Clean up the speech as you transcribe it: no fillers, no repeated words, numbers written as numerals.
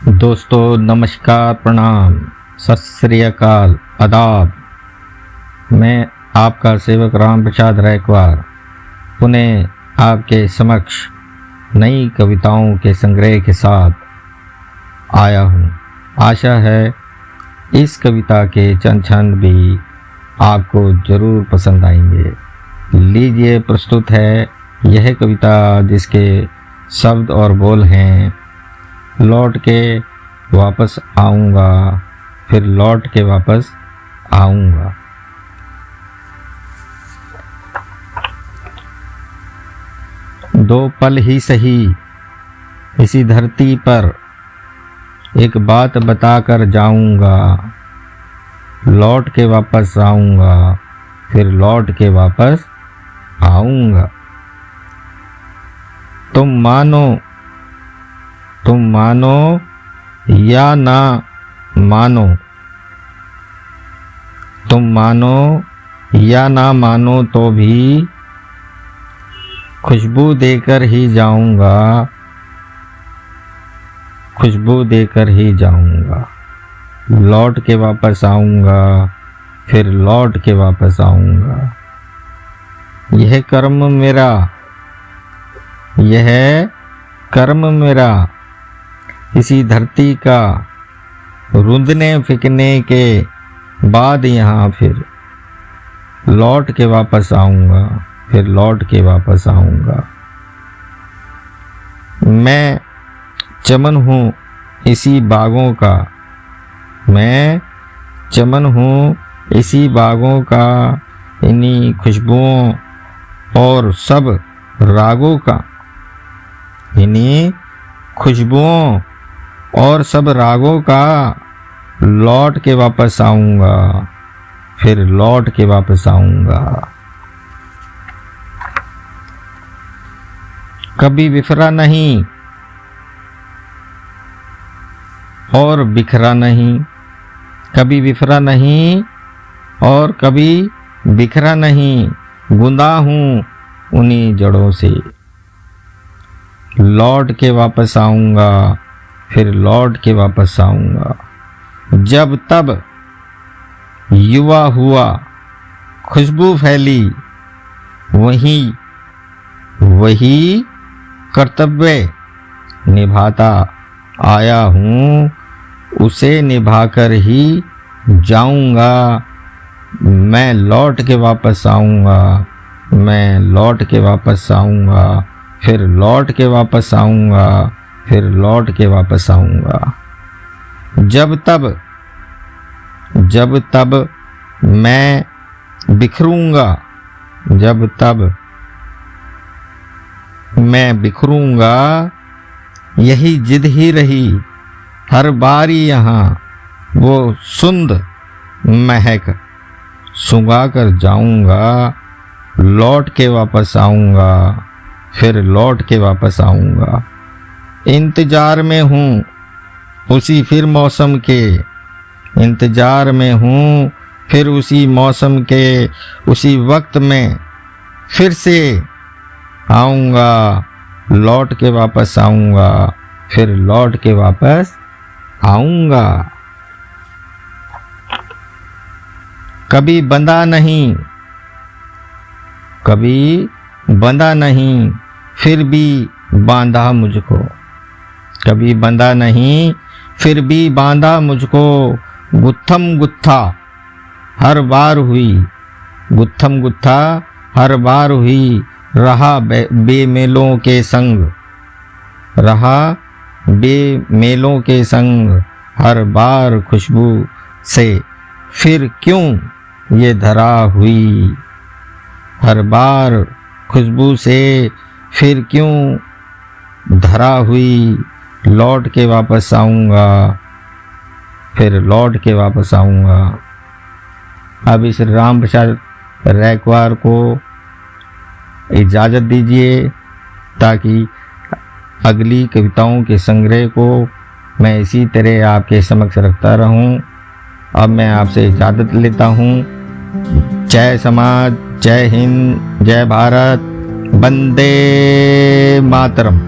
दोस्तों नमस्कार, प्रणाम, सत श्री अकाल, आदाब। मैं आपका सेवक राम प्रसाद रैकवार पुनः आपके समक्ष नई कविताओं के संग्रह के साथ आया हूँ। आशा है इस कविता के चंद छंद भी आपको ज़रूर पसंद आएंगे। लीजिए, प्रस्तुत है यह कविता जिसके शब्द और बोल हैं: लौट के वापस आऊँगा, फिर लौट के वापस आऊँगा। दो पल ही सही इसी धरती पर एक बात बताकर जाऊँगा, लौट के वापस आऊँगा, फिर लौट के वापस आऊँगा। तुम मानो या ना मानो, तुम मानो या ना मानो तो भी खुशबू देकर ही जाऊंगा, खुशबू देकर ही जाऊंगा। लौट के वापस आऊंगा, फिर लौट के वापस आऊंगा। यह कर्म मेरा इसी धरती का रुंधने फिकने के बाद यहाँ फिर लौट के वापस आऊँगा, फिर लौट के वापस आऊँगा। मैं चमन हूँ इसी बागों का, मैं चमन हूँ इसी बागों का, इन्हीं खुशबुओं और सब रागों का, इन्हीं खुशबुओं और सब रागों का। लौट के वापस आऊँगा, फिर लौट के वापस आऊँगा। कभी विफरा नहीं और बिखरा नहीं, कभी विफरा नहीं और कभी बिखरा नहीं, गुंदा हूँ उन्हीं जड़ों से। लौट के वापस आऊँगा, फिर लौट के वापस आऊँगा। जब तब युवा हुआ खुशबू फैली, वही कर्तव्य निभाता आया हूँ, उसे निभाकर ही जाऊँगा। मैं लौट के वापस आऊँगा, मैं लौट के वापस आऊँगा, फिर लौट के वापस आऊँगा, फिर लौट के वापस आऊँगा। जब तब मैं बिखरूंगा, जब तब मैं बिखरूंगा, यही जिद ही रही हर बारी यहाँ, वो सुंद महक सुंघा कर जाऊंगा। लौट के वापस आऊंगा, फिर लौट के वापस आऊंगा। इंतजार में हूँ उसी फिर मौसम के, इंतजार में हूँ फिर उसी मौसम के, उसी वक्त में फिर से आऊँगा। लौट के वापस आऊँगा, फिर लौट के वापस आऊँगा। कभी बंधा नहीं फिर भी बांधा मुझको, कभी बंधा नहीं फिर भी बांधा मुझको। गुत्थम गुत्था हर बार हुई, गुत्थम गुत्था हर बार हुई, रहा बेमेलों के संग, रहा बेमेलों के संग। हर बार खुशबू से फिर क्यों ये धरा हुई, हर बार खुशबू से फिर क्यों धरा हुई। लौट के वापस आऊँगा, फिर लौट के वापस आऊँगा। अब इस राम प्रसाद रैकवार को इजाज़त दीजिए ताकि अगली कविताओं के संग्रह को मैं इसी तरह आपके समक्ष रखता रहूं। अब मैं आपसे इजाज़त लेता हूं। जय समाज, जय हिंद, जय भारत, वंदे मातरम।